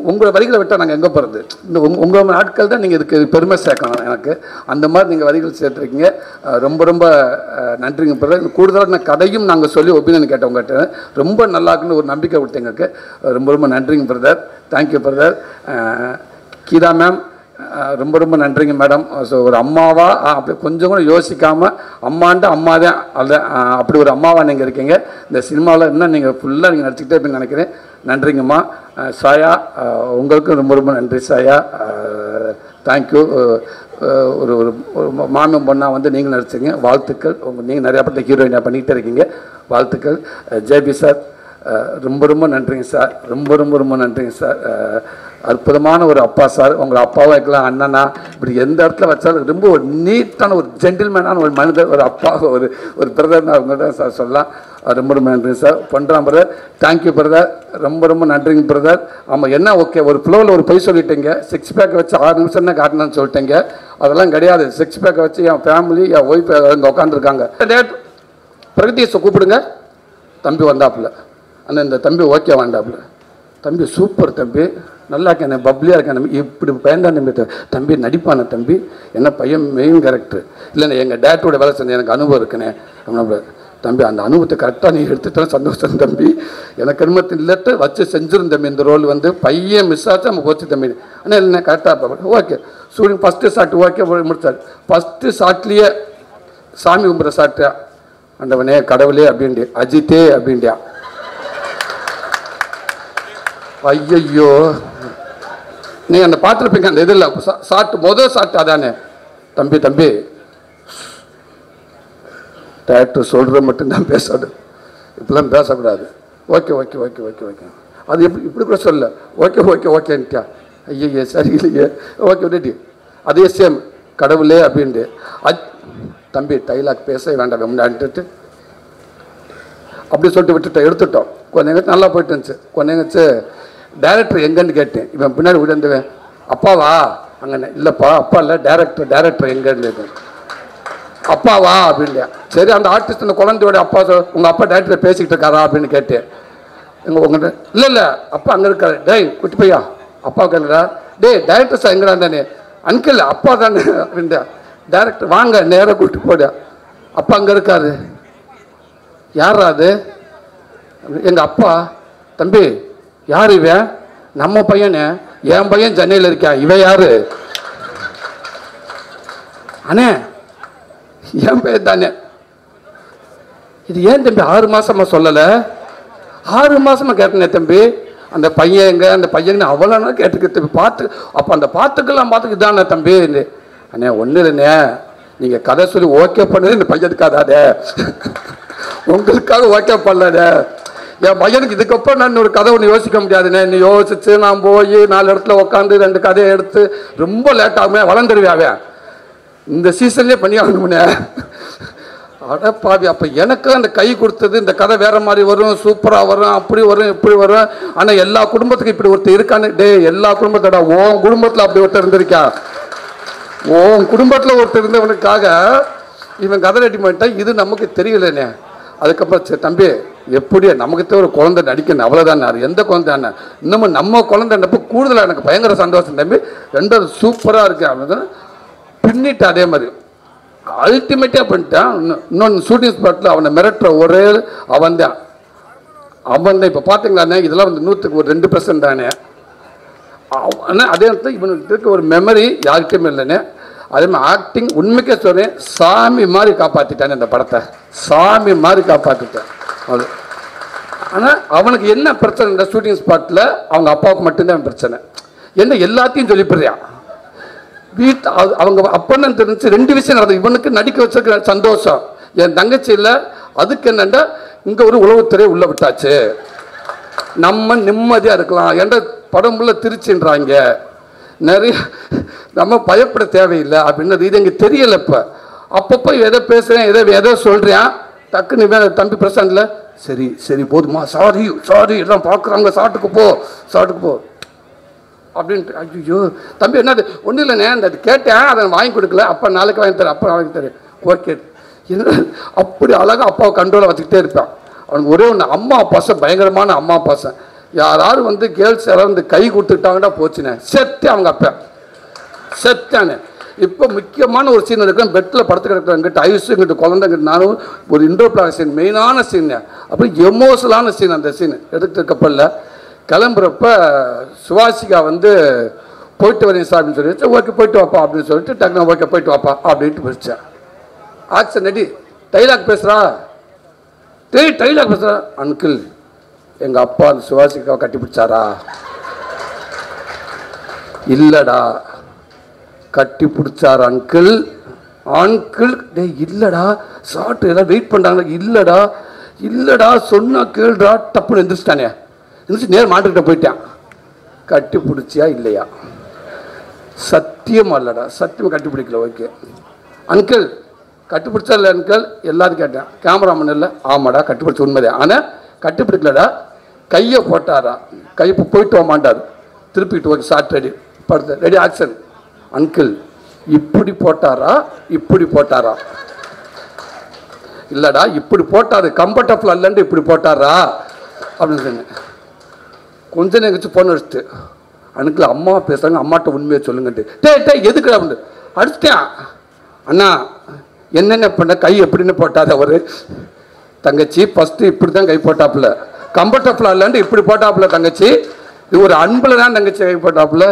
உங்களை வரிகளை விட்டால் நாங்கள் எங்கே போகிறது? இந்த உங்கள் நாட்கள் தான் நீங்கள் இதுக்கு பெருமை சேர்க்கணும் எனக்கு. அந்த மாதிரி நீங்கள் வரிகள் சேர்த்துருக்கீங்க. ரொம்ப ரொம்ப நன்றிங்க பிரதர். கூடுதலாக நான் கதையும் நாங்கள் சொல்லி ஒப்பீனியன் கேட்டவங்ககிட்ட ரொம்ப நல்லாக்குன்னு ஒரு நம்பிக்கை கொடுத்தீங்க. ரொம்ப ரொம்ப நன்றிங்க brother. Thank you brother. Geetha ma'am ரொம்ப ரொம்ப நன்றிங்க மேடம். ஸோ ஒரு அம்மாவா அப்படி கொஞ்சம் கூட யோசிக்காமல் அம்மாண்ட அம்மா தான் அல்ல, அப்படி ஒரு அம்மாவாக நீங்கள் இருக்கீங்க. இந்த சினிமாவில் இன்னும் நீங்கள் ஃபுல்லாக நீங்கள் நடிச்சுக்கிட்டே இருப்பீங்கன்னு நினைக்கிறேன். நன்றிங்கம்மா. சாயா உங்களுக்கும் ரொம்ப ரொம்ப நன்றி சாயா. தேங்க்யூ. ஒரு ஒரு மாமன் பொண்ணாக வந்து நீங்கள் நடிச்சிங்க, வாழ்த்துக்கள். நீங்கள் நிறையா பட்ட ஹீரோயினாக பண்ணிக்கிட்டே இருக்கீங்க, வாழ்த்துக்கள். ஜேபி சார் ரொம்ப ரொம்ப நன்றிங்க சார். ரொம்ப ரொம்ப ரொம்ப நன்றிங்க சார். அற்புதமான ஒரு அப்பா சார். உங்களை அப்பாவாக இருக்கலாம், அண்ணனா, இப்படி எந்த இடத்துல வச்சாலும் ரொம்ப ஒரு நீட்டான ஒரு ஜென்டில்மேனான ஒரு மனிதர், ஒரு அப்பா, ஒரு பிரதர்னு அவங்க தான் சார் சொல்லலாம். ரொம்ப ரொம்ப நன்றிங்க சார். பண்ணுறான் பிரதர். Thank you brother. ரொம்ப ரொம்ப நன்றிங்க பிரதர். ஆமாம் என்ன ஓகே, ஒரு ஃப்ளோவில் ஒரு பொய் சொல்லிட்டீங்க. 6 பேக்கை வச்சு 6 நிமிஷம் தான் காட்டணும்னு சொல்லிட்டீங்க. அதெல்லாம் கிடையாது. 6 பேக்கை வச்சு என் ஃபேமிலி, என் ஒய்ஃப் அங்கே உட்காந்துருக்காங்க. பிரகதீஷை கூப்பிடுங்க. தம்பி வந்தாப்புல, ஆனால் இந்த தம்பி ஓகே வேண்டாப்புல. தம்பி சூப்பர் தம்பி, நல்லா இருக்கேன், பப்ளியாக இருக்கேன் தம்பி, இப்படி பயந்தான் தம்பி, தம்பி நடிப்பான தம்பி, என்ன பையன் மெயின் கேரக்டர் இல்லைண்ணே, எங்கள் டேட்டோட வேலை செஞ்ச எனக்கு அனுபவம் இருக்குண்ணே. தம்பி அந்த அனுபவத்தை கரெக்டாக நீ எடுத்துட்டாலும் சந்தோஷம் தம்பி, எனக்கு அனுமதி இல்லட்டு வச்சு செஞ்சிருந்த தம்பி, இந்த ரோல் வந்து பையன் மிஸ் ஆச்சு நம்ம போச்சு தம்பி. ஆனால் இல்லைண்ணே கரெக்டாக okay. Shooting first shot okay முடிச்சார். ஃபஸ்ட்டு ஷாட்லேயே சாமி கும்பிட்ற ஷாட்டா, ஆண்டவனே கடவுளே அப்படின்ட்டு, அஜித்தே அப்படின்ட்டியா. ஐயோ நீங்கள் அந்த பார்த்துருப்பீங்க அந்த இதில் ஷாட்டு, முதல் ஷாட்டு அதானே. தம்பி தம்பி டேரக்டர் சொல்கிற மட்டும்தான் பேசணும், இப்படிலாம் பேசக்கூடாது. Okay okay okay okay okay அது இப்படி கூட சொல்ல, ஓகே ஓகே ஓகேன்ட்டியா. ஐயய்யே சரி இல்லையே, ஓகே ரெடி. அதே சேம் கடவுளே அப்படின்ட்டு. தம்பி டைலாக் பேச வேண்டாம் வேண்டான்ட்டு அப்படி சொல்லிட்டு விட்டுட்டோம், எடுத்துட்டோம். கொஞ்சம் எங்கேச்சு நல்லா போயிட்டு இருந்துச்சு. கொஞ்சம் எங்கேச்சு டேரக்டர் எங்கன்னு கேட்டேன். இவன் பின்னாடி விழுந்துவேன், அப்பாவா அங்கே இல்லைப்பா அப்பா இல்லை டேரக்டர் எங்கன்னு அப்பாவா அப்படின்லையா. சரி அந்த ஆர்டிஸ்ட் அந்த குழந்தையோட அப்பா உங்கள் அப்பா டேரக்டர் பேசிக்கிட்டு இருக்காரா அப்படின்னு கேட்டேன். உங்கள்கிட்ட இல்லை அப்பா அங்கே இருக்காரு. டேய் குட்டி பையா அப்பா கேட்குறா, டேய் டேரக்டர் சார் எங்கடா தானே, அன்கிள் அப்பா தானே அப்படின்டா. டேரக்டர் வாங்க நேராக கூப்பிட்டு போட, அப்பா அங்கே இருக்காரு. யாரா அது? எங்கள் அப்பா. தம்பி யார் இவன்? நம்ம பையனே, என் பையன் சென்னையில் இருக்கான், இவன் யாரு? அண்ணே என் பையன் தானே. இது ஏன் தம்பி 6 மாசமா சொல்லலை? 6 மாசமா கேட்டனே தம்பி. அந்த பையன் எங்க, அந்த பையன் அவ்வளோ கேட்டுக்க தம்பி. பார்த்து அப்போ அந்த பார்த்துக்கெல்லாம் பார்த்துக்கு தானே தம்பி. அண்ணே ஒன்றும் இல்லைண்ணே, நீங்கள் கதை சொல்லி ஓகே பண்ணது இந்த பையனுக்காதாதே, உங்களுக்காக ஓகே பண்ணல. என் பையனுக்கு இதுக்கப்புறம் நான் ஒரு கதை ஒன்று யோசிக்க முடியாதுண்ணே. நீ யோசிச்சு நான் போய் 4 இடத்துல உட்காந்து 2 கதையை எடுத்து ரொம்ப லேட் ஆகுமே, வளர்ந்துருவியாவே. இந்த சீசன்லேயே பண்ணி ஆகணும்னே. அடப்பாவி, அப்போ எனக்கு அந்த கை கொடுத்தது இந்த கதை வேற மாதிரி வரும், சூப்பராக வரும், அப்படி வரும் இப்படி வரும். ஆனால் எல்லா குடும்பத்துக்கும் இப்படி ஒருத்தர் இருக்கான்னு. டே எல்லா குடும்பத்தோட உன் குடும்பத்தில் அப்படி ஒருத்தர் இருந்திருக்கா? உன் குடும்பத்தில் ஒருத்தர் இருந்தவனுக்காக இவன் கதை ரெடி பண்ணிட்டான். இது நமக்கு தெரியலண்ணே. அதுக்கப்புறம் சரி தம்பி எப்படியே நமக்கு ஒரு குழந்தை நடிக்கணும் அவ்வளோதானே. எந்த குழந்தை அண்ணன் இன்னமும் நம்ம குழந்தைன்றப்போ கூடுதலாக எனக்கு பயங்கர சந்தோஷம் தம்பி. ரெண்டாவது சூப்பராக இருக்கு அப்படின்னு பின்னிட்டு அதே மாதிரி அல்டிமேட்டாக பண்ணிட்டான். இன்னொன்று ஷூட்டிங் ஸ்பாட்டில் அவனை மிரட்டுற ஒரே அவன் தான். இப்போ பார்த்தீங்களாண்ணே இதெல்லாம் வந்து 100க்கு ஒரு 2% தானே. ஆனால் அதே நேரத்தில் இவனுக்கு இருக்க ஒரு மெமரி யாருக்குமே இல்லைண்ணே. அதே மாதிரி ஆக்டிங் உண்மைக்கே சொல்கிறேன், சாமி மாதிரி காப்பாற்றிட்டானே இந்த படத்தை, சாமி மாதிரி காப்பாற்றிட்டேன் அது. ஆனால் அவனுக்கு என்ன பிரச்சனை இந்த ஷூட்டிங் ஸ்பாட்டில் அவங்க அப்பாவுக்கு மட்டும்தான் பிரச்சனை. என்ன எல்லாத்தையும் சொல்லிப்படுறியான் அவங்க அப்பன்னு தெரிஞ்சு 2 விஷயம் நடந்தது. இவனுக்கு நடிக்க வச்சிருக்கிற சந்தோஷம், என் தங்கச்சி இல்லை. அதுக்கு என்னண்டா இங்கே ஒரு உளவுத்துறை உள்ள விட்டாச்சு, நம்ம நிம்மதியாக இருக்கலாம். என்ற படம் உள்ள திருச்சின்றாங்க நிறைய, நம்ம பயப்பட தேவையில்லை அப்படின்றது இது எங்கே தெரியலை. இப்போ அப்பப்போ எதை பேசுகிறேன் எதோ சொல்கிறேன், டக்குன்னு தம்பி பிரசாந்தில் சரி சரி போதுமா, சாரி சாரி எல்லாம் பார்க்குறாங்க, சாட்டுக்கு போ அப்படின்ட்டு. ஐயோ தம்பி என்னது ஒன்றும் இல்லைண்ணே, அந்த கேட்டேன் அதை வாங்கி கொடுக்கல, அப்போ நாளைக்கு வாங்கி தரேன், அப்போ வாங்கி தரேன். ஓகே என்ன அப்படி அழகாக அப்பாவை கண்ட்ரோலை வச்சுக்கிட்டே இருப்பான். அவனுக்கு ஒரே ஒன்று அம்மா பாசம், பயங்கரமான அம்மா பாசம். யாராவது வந்து கேர்ள்ஸ் யாராவது வந்து கை கொடுத்துட்டாங்கன்னா போச்சுண்ணே, செத்து அவங்க அப்பா செத்தானே. இப்போ முக்கியமான ஒரு சீன் இருக்கிறேன், பெட்டில் படுத்து கிடக்கிறவங்கிட்ட ஐஸு இங்கிட்ட குழந்தைங்கிட்ட நானும் ஒரு இன்ட்ரோப்ளாக் சீன், மெயினான சீன், அப்படி எமோஷனலான சீன். அந்த சீன் எடுத்துட்டு கப்பலில் கிளம்புறப்ப சுவாசிகா வந்து போயிட்டு வரீங்க சார் அப்படின்னு சொல்லி, ஓகே போயிட்டு வாப்பா அப்படின்னு சொல்லிட்டு டக்குனு ஓகே போயிட்டு வாப்பா அப்படின்ட்டு பிடிச்சேன். ஆக்ஷன் ரெடி, டைலாக் பேசுகிறா, டைலாக் பேசுகிறா. அங்கிள் எங்கள் அப்பா அந்த சுவாசிக்காவை கட்டி பிடிச்சாரா? இல்லைடா கட்டி பிடிச்சார் அங்கிள். டே இல்லைடா சாப்பிட்டு எல்லாம் வெயிட் பண்ணுறாங்க. இல்லைடா சொன்னா கேள்றா. டப்புன்னு எந்திரிச்சிட்டானே, எந்திரிச்சு நேரம் மாட்டுக்கிட்ட போயிட்டான். கட்டி பிடிச்சியா இல்லையா? சத்தியமா இல்லைடா, சத்தியமாக கட்டி பிடிக்கல. ஓகே அங்கிள் கட்டி பிடிச்சா இல்லை அங்கிள், எல்லாரும் கேட்டேன். கேமராமன் இல்லை, ஆமாடா கட்டி பிடிச்ச உண்மைதான், ஆனால் கட்டி பிடிக்கலடா. கையை போட்டாரா? கையை போயிட்டு வாமாண்டார், திருப்பிட்டு ஓகே ஷார்ட் ரெடி, படுத்த ரெடி ஆக்ஷன். அங்கிள் இப்படி போட்டாரா இப்படி போட்டாரா? இல்லைடா இப்படி போட்டாரு, கம்ஃபர்டபுள் இல்லைன்ட்டு இப்படி போட்டாரா அப்படின்னு சொன்னேன். கொஞ்சம் நேரம் ஃபோன் அடிச்சுட்டு அனுக்கல அம்மா பேசுகிறாங்க, அம்மாட்ட உண்மையை சொல்லுங்கன்ட்டு. டே எதுக்கு அப்படின்னு அடிச்சிட்டேன். அண்ணா என்னென்ன பண்ண கை எப்படின்னு போட்டார் அவர். தங்கச்சி ஃபஸ்ட்டு இப்படி தான் கை போட்டாப்புல, கம்ஃபர்டபுளாக இல்லைன்ட்டு இப்படி போட்டாப்புல தங்கச்சி. இது ஒரு அன்பில் தான் தங்கச்சி கை போட்டாப்புல.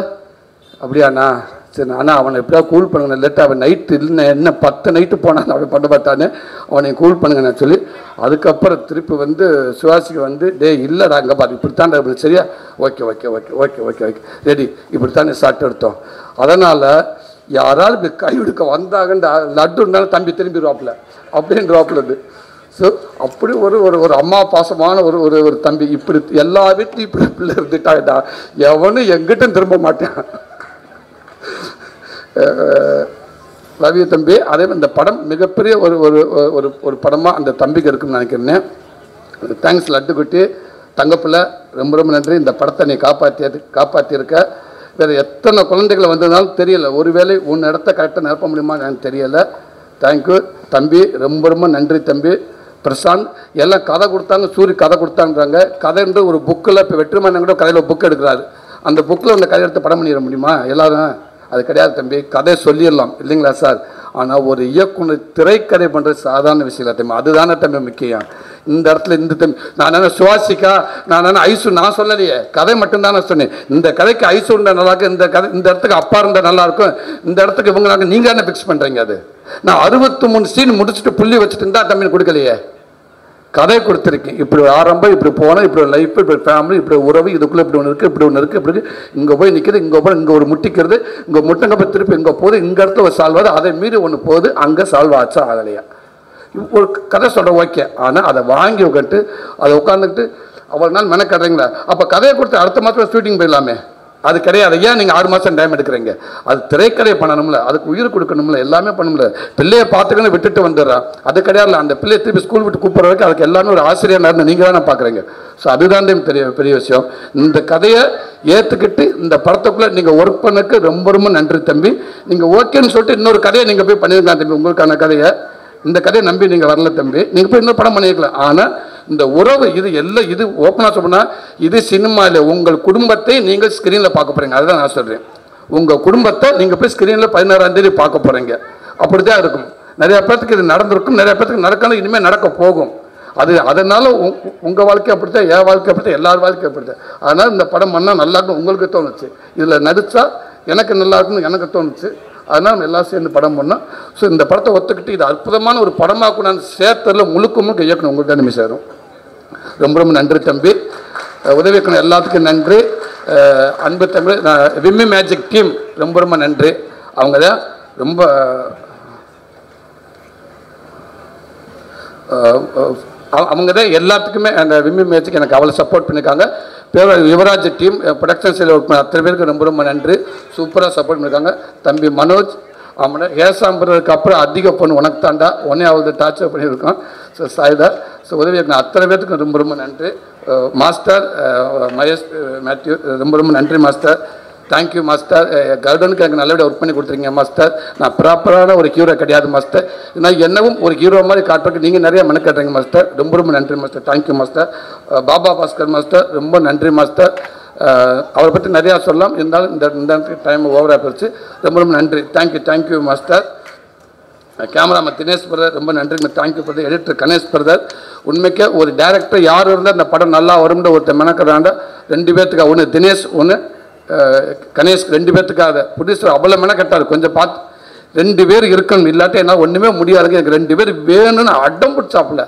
அப்படியாண்ணா சரி அண்ணா அவனை எப்படியா கூல் பண்ணுங்க, லேட்டாக அவன் நைட்டு இல்லைன்னா என்ன 10 நைட்டு போனான் அவன் பண்ண பார்த்தானே, அவனை கூல் பண்ணுங்க நான் சொல்லி அதுக்கப்புறம் திருப்பி வந்து சுவாசிக்கு வந்து டே இல்லைடா அங்கே பாரு இப்படித்தான் அப்படி சரியா okay okay okay okay okay okay ready இப்படித்தானே ஸ்டார்ட் எடுத்தோம். அதனால் யாராவது இப்படி கை எடுக்க வந்தாங்கன்னு லட்டு இருந்தாலும் தம்பி திரும்பிடுவாப்புல அப்படின்றாப்புல இது. ஸோ அப்படி ஒரு ஒரு ஒரு அம்மா பாசமான ஒரு ஒரு ஒரு தம்பி. இப்படி எல்லா வீட்லையும் இப்படி பிள்ளை இருந்துட்டாடா எவனும் எங்கிட்டும் திரும்ப மாட்டேன். ரவி தம்பி அதே இந்த படம் மிகப்பெரிய ஒரு ஒரு ஒரு ஒரு படமாக அந்த தம்பிக்கு இருக்குன்னு நினைக்கிறேன். தேங்க்ஸ் லட்டுக்குட்டி தங்கப்பிள்ளை, ரொம்ப ரொம்ப நன்றி. இந்த படத்தை நீ காப்பாற்றியிருக்க. வேறு எத்தனை குழந்தைகளை வந்ததுனாலும் தெரியலை, ஒருவேளை உன் இடத்த கரெக்டாக நிரப்ப முடியுமா எனக்கு தெரியலை. தேங்க்யூ தம்பி, ரொம்ப ரொம்ப நன்றி தம்பி. பிரசாந்த் எல்லாம் கதை கொடுத்தாங்க, சூரி கதை கொடுத்தாங்கிறாங்க. கதைன்ற ஒரு புக்கில் இப்போ வெற்றிமாறன் கூட கதையில் புக் எடுக்கிறாரு. அந்த புக்கில் அந்த கதை எடுத்து படம் பண்ணிட முடியுமா எல்லாரும்? அது கிடையாது தம்பி, கதை சொல்லிடலாம் இல்லைங்களா சார். ஆனால் ஒரு இயக்குனர் திரைக்கதை பண்ணுறது சாதாரண விஷயம் இல்லை தம்பி, அதுதானே தம்பி முக்கியம். இந்த இடத்துல இந்த தம்பி நான் என்ன சுவாசிக்கா நான் ஐசு நான் சொல்லலையே, கதை மட்டும்தான் நான் சொன்னேன். இந்த கதைக்கு ஐசு இருந்தால் நல்லாயிருக்கும், இந்த கதை இந்த இடத்துக்கு அப்பா இருந்தால் நல்லாயிருக்கும், இந்த இடத்துக்கு இவங்களாங்க நீங்கள் என்ன ஃபிக்ஸ் பண்ணுறீங்க. அது நான் 63 சீன் முடிச்சுட்டு புள்ளி வச்சுட்டு இருந்தால் தம்பி கொடுக்கலையே, கதை கொடுத்துருக்கேன். இப்படி ஆரம்பம், இப்படி போனால், இப்படி லைஃப், இப்படி ஃபேமிலி, இப்படி உறவு, இதுக்குள்ளே இப்படி ஒன்று இருக்குது, இப்படி ஒன்று இருக்குது, இப்படி இங்கே போய் நிற்கிறது, இங்கே போய் இங்கே ஒரு முட்டிக்கிறது, இங்கே முட்டங்க போய் திருப்பி இங்கே போகுது, இங்கே இடத்துல ஒரு சால்வ் ஆகுது, அதை மீறி ஒன்று போகுது, அங்கே சால்வ் ஆச்சா ஆகலையா ஒரு கதை சொல்கிற ஓகே. ஆனால் அதை வாங்கி உட்காந்துட்டு அதை உட்காந்துக்கிட்டு அவ்வளோ நாள் மெனக்கட்டுறீங்களா? அப்போ கதையை கொடுத்து அடுத்த மாதம் ஷூட்டிங் போயிடலாமே. அது கிடையாது. ஏன் நீங்கள் 6 மாதம் டைம் எடுக்கிறீங்க? அது திரைக்கதை பண்ணணும்ல, அதுக்கு உயிர் கொடுக்கணும்ல, எல்லாமே பண்ணணும்ல. பிள்ளையை பார்த்துக்கன்னு விட்டுட்டு வந்துடுறான், அது கிடையாது. அந்த பிள்ளையை திருப்பி ஸ்கூல் விட்டு கூப்பிட்ற வரைக்கும் அதுக்கு எல்லாமே ஒரு ஆசிரியர் நடந்து நீங்கள் தானே பார்க்குறீங்க. ஸோ அதுதான் பெரிய விஷயம். இந்த கதையை ஏற்றுக்கிட்டு இந்த படத்துக்குள்ளே நீங்கள் ஒர்க் பண்ணக்கு ரொம்ப ரொம்ப நன்றி தம்பி. நீங்கள் ஓகேன்னு சொல்லிட்டு இன்னொரு கதையை நீங்கள் போய் பண்ணியிருக்கலாம் தம்பி. உங்களுக்கான கதையை இந்த கதையை நம்பி நீங்கள் வரல தம்பி, நீங்கள் போய் இன்னொரு படம் பண்ணியிருக்கலாம். ஆனால் இந்த உறவு இது எல்லாம் இது ஓப்பனாக சொன்னால் இது சினிமாவில் உங்கள் குடும்பத்தை நீங்கள் ஸ்க்ரீனில் பார்க்க போகிறீங்க. அதுதான் நான் சொல்கிறேன். உங்கள் குடும்பத்தை நீங்கள் போய் ஸ்க்ரீனில் 16ஆம் தேதி பார்க்க போகிறீங்க. அப்படி தான் இருக்கும். நிறையா பேர்த்துக்கு இது நடந்திருக்கும், நிறையா பேர்த்துக்கு நடக்கணும், இனிமேல் நடக்க போகும். அதனால் உங்கள் வாழ்க்கை அப்படித்தான், என் வாழ்க்கை அப்படித்தான், எல்லார் வாழ்க்கை அப்படித்தான். அதனால் இந்த படம் பண்ணால் நல்லா இருக்கும் உங்களுக்கு தோணுச்சு, இதில் நடித்தா எனக்கு நல்லா இருக்குன்னு எனக்கு தோணுச்சு. அதனால் நம்ம எல்லாம் சேர்ந்து படம் பண்ணோம். ஸோ இந்த படத்தை ஒத்துக்கிட்டு இது அற்புதமான ஒரு படமாக கூட நான் சேர்த்ததில் முழுக்க இயக்கணும் உங்களுக்கு தான் நிமிஷம் சேரும். ரொம்ப ரொம்ப நன்றி தம்பி. உதவி இயக்குனர் எல்லாத்துக்கும் நன்றி. அன்பு தமிழ் விம்மி மேஜிக் டீம் ரொம்ப ரொம்ப நன்றி. அவங்க தான் ரொம்ப அவங்க தான் எல்லாத்துக்குமே அந்த விம்மி மேஜிக் எனக்கு அவ்வளோ சப்போர்ட் பண்ணியிருக்காங்க. யுவராஜ் டீம் ப்ரொடக்ஷன் சைடில் ஒர்க் பண்ண அத்தனை பேருக்கு ரொம்ப ரொம்ப நன்றி. சூப்பராக சப்போர்ட் பண்ணியிருக்காங்க. தம்பி மனோஜ் அவனை ஏசாம்புறதுக்கு அப்புறம் அதிக பொண்ணு உனக்கு தாண்டா ஒன்னே அவ்வளோ டார்ச்சர் பண்ணியிருக்கோம். ஸோ சாய்தா ஸோ உதவி இயக்குனர் அத்தனை பேர்த்துக்கு ரொம்ப ரொம்ப நன்றி. மாஸ்டர் மகேஷ் மேத்யூ ரொம்ப ரொம்ப நன்றி மாஸ்டர். Thank you master. கர்டனுக்கு எனக்கு நல்லபடியாக ஒர்க் பண்ணி கொடுத்துருங்க மாஸ்டர். நான் ப்ராப்பரான ஒரு ஹீரோ கிடையாது மாஸ்டர், நான் என்னவும் ஒரு ஹீரோ மாதிரி காட்டுறதுக்கு நீங்கள் நிறைய மெனக்கட்டுறீங்க மாஸ்டர். ரொம்ப ரொம்ப நன்றி master. Thank you master. Baba Bhaskar master ரொம்ப நன்றி மாஸ்டர். அவரை பற்றி நிறையா சொல்லலாம், இருந்தாலும் இந்த டைம் ஓவராக போயிடுச்சு. ரொம்ப ரொம்ப நன்றி. Thank you master. Cameraman Dinesh brother ரொம்ப நன்றி. Thank you brother. Editor Ganesh brother. உண்மைக்கே ஒரு டேரக்டர் யார் இருந்தால் இந்த படம் நல்லா வரும்னு ஒருத்தர் மெனக்கிறாண்ட 2 பேர்த்துக்கா, ஒன்று தினேஷ் ஒன்று கணேஷ், 2 பேர்த்துக்காக ப்ரொடியூசர் அவ்வளோ மெனக்கட்டார். கொஞ்சம் பார்த்து 2 பேர் இருக்கணும், இல்லாட்டி என்னால் ஒன்றுமே முடியாதுங்க, எனக்கு 2 பேர் வேணும்னு அடம் பிடிச்சாப்புல.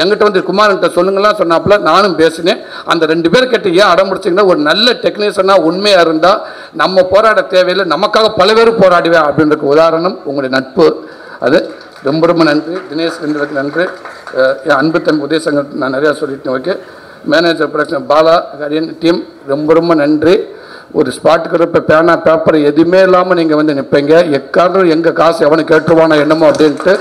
எங்கிட்ட வந்து குமார்கிட்ட சொல்லுங்களாம் சொன்னாப்புல. நானும் பேசினேன். அந்த 2 பேர் கேட்டு ஏன் அடம் முடிச்சிங்கன்னா, ஒரு நல்ல டெக்னீஷியனாக உண்மையாக இருந்தால் நம்ம போராட தேவையில்லை, நமக்காக பல பேர் போராடுவேன் அப்படின்ற உதாரணம் உங்களுடைய நட்பு. அது ரொம்ப ரொம்ப நன்றி தினேஷ். 2 பேருக்கு நன்றி. என் அன்பு தம்பி உதயசங்கர் நான் நிறையா சொல்லிட்டேன். Okay. Manager production Bala ஹரியன் team ரொம்ப ரொம்ப நன்றி. ஒரு ஸ்பாட்டுக்கு இருப்ப பேனா பேப்பர் எதுவுமே இல்லாமல் நீங்கள் வந்து நிற்பீங்க. எக்காரணம் எங்கள் காசு எவனை கேட்டுருவானோ என்னமோ அப்படின்ட்டு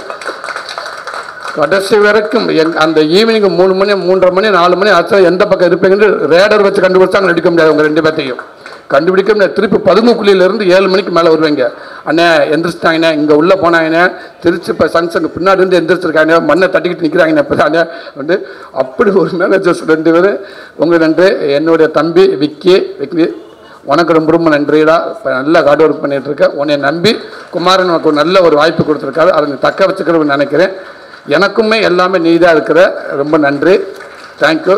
கடைசி வரைக்கும் அந்த ஈவினிங் 3 மணி 3:30 மணி 4 மணி ஆச்சா எந்த பக்கம் இருப்பீங்கன்னு ரேடர் வச்சு கண்டுபிடிச்சாங்க. நடிக்க முடியாது, அவங்க 2 பேர்த்தையும் கண்டுபிடிக்க முடியாது. திருப்பி 11 இருந்து 7 மணிக்கு மேலே வருவீங்க. அண்ணே எந்திரிச்சிட்டாங்கண்ணே, இங்கே உள்ளே போனாங்கண்ணே, திருச்சி இப்போ சங்ஷனுக்கு பின்னாடி இருந்து எந்திரிச்சிருக்காங்க, மண்ணை தட்டிக்கிட்டு நிற்கிறாங்கண்ணே இப்போ தானே வந்து. அப்படி ஒரு மேனேஜர்ஸ் 2 பேர். உங்களுக்கு நன்றி. என்னுடைய தம்பி விக்கி, உனக்கு ரொம்ப ரொம்ப நன்றிடா. இப்போ நல்லா ஹார்ட் ஒர்க் பண்ணிகிட்டு இருக்கேன். உன்னை நம்பி குமாரன் உனக்கு ஒரு நல்ல ஒரு வாய்ப்பு கொடுத்துருக்காரு. அதை நீ தக்க வச்சுக்கிறன்னு நினைக்கிறேன். எனக்குமே எல்லாமே நீ தான் இருக்கிற. ரொம்ப நன்றி, தேங்க்யூ.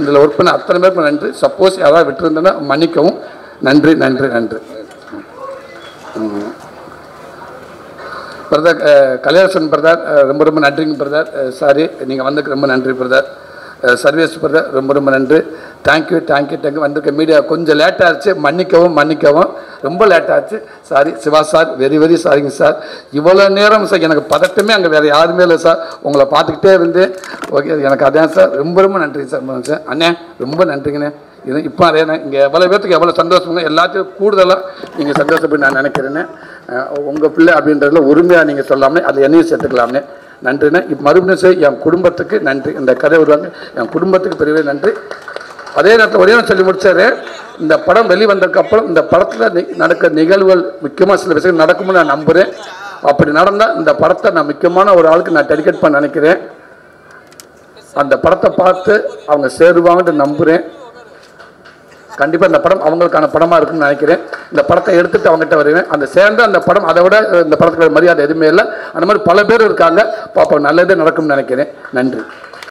இதில் ஒர்க் பண்ண அத்தனை பேருக்கு நன்றி. சப்போஸ் யாராவது விட்டுருந்தேன்னா மன்னிக்கவும். நன்றி நன்றி நன்றி. பிரதர் கல்யாணன் பிரதர், ரொம்ப ரொம்ப நன்றிங்க பிரதர். சாரி, நீங்கள் வந்ததுக்கு ரொம்ப நன்றி பிரதர். சர்வீஸ் பிரதர், ரொம்ப ரொம்ப நன்றி. Thank you thank you thank you. வந்திருக்க மீடியா கொஞ்சம் லேட் ஆச்சு, மன்னிக்கவும். ரொம்ப லேட் ஆச்சு, sorry. Siva sir, very very சாரிங்க சார். இவ்வளோ நேரம் சார் எனக்கு பதட்டமே அங்கே வேறு யாருமே இல்லை சார். உங்களை பார்த்துக்கிட்டே இருந்தேன். ஓகே, எனக்கு அதான் சார். ரொம்ப ரொம்ப நன்றிங்க சார். சார் அண்ணே ரொம்ப நன்றிங்கண்ணே. இது இப்போ அதேண்ணே, இங்கே எவ்வளோ பேர்த்துக்கு எவ்வளோ சந்தோஷங்க, எல்லாத்தையும் கூடுதலாக நீங்கள் சந்தோஷப்பட்டு நான் நினைக்கிறேன்னே. உங்கள் பிள்ளை அப்படின்றதுல உரிமையாக நீங்கள் சொல்லாமே, அது என்னையும் சேர்த்துக்கலாம்னே. நன்றிண்ணே. இப்போ மறுபடியும் என் குடும்பத்துக்கு நன்றி. இந்த கதை வருவாங்க, என் குடும்பத்துக்கு பெரிய நன்றி. அதே நேரத்தில் ஒரே நான் சொல்லி முடிச்சாரு, இந்த படம் வெளிவந்ததுக்கப்புறம் இந்த படத்தில் நடக்கிற நிகழ்வுகள் முக்கியமாக சில விஷயங்கள் நடக்கும்னு நான் நம்புகிறேன். அப்படி நடந்தால் இந்த படத்தை நான் முக்கியமான ஒரு ஆளுக்கு நான் டெடிகேட் பண்ண நினைக்கிறேன். அந்த படத்தை பார்த்து அவங்க சேருவாங்கன்னு நம்புகிறேன். கண்டிப்பாக இந்த படம் அவங்களுக்கான படமாக இருக்குன்னு நினைக்கிறேன். இந்த படத்தை எடுத்துகிட்டு அவங்ககிட்ட வருவேன். அந்த சேர்ந்து அந்த படம் அதை விட இந்த படத்துக்கு மரியாதை எதுவுமே இல்லை. அந்த மாதிரி பல பேர் இருக்காங்க. பாப்பா நல்லதே நடக்கும்னு நினைக்கிறேன். நன்றி.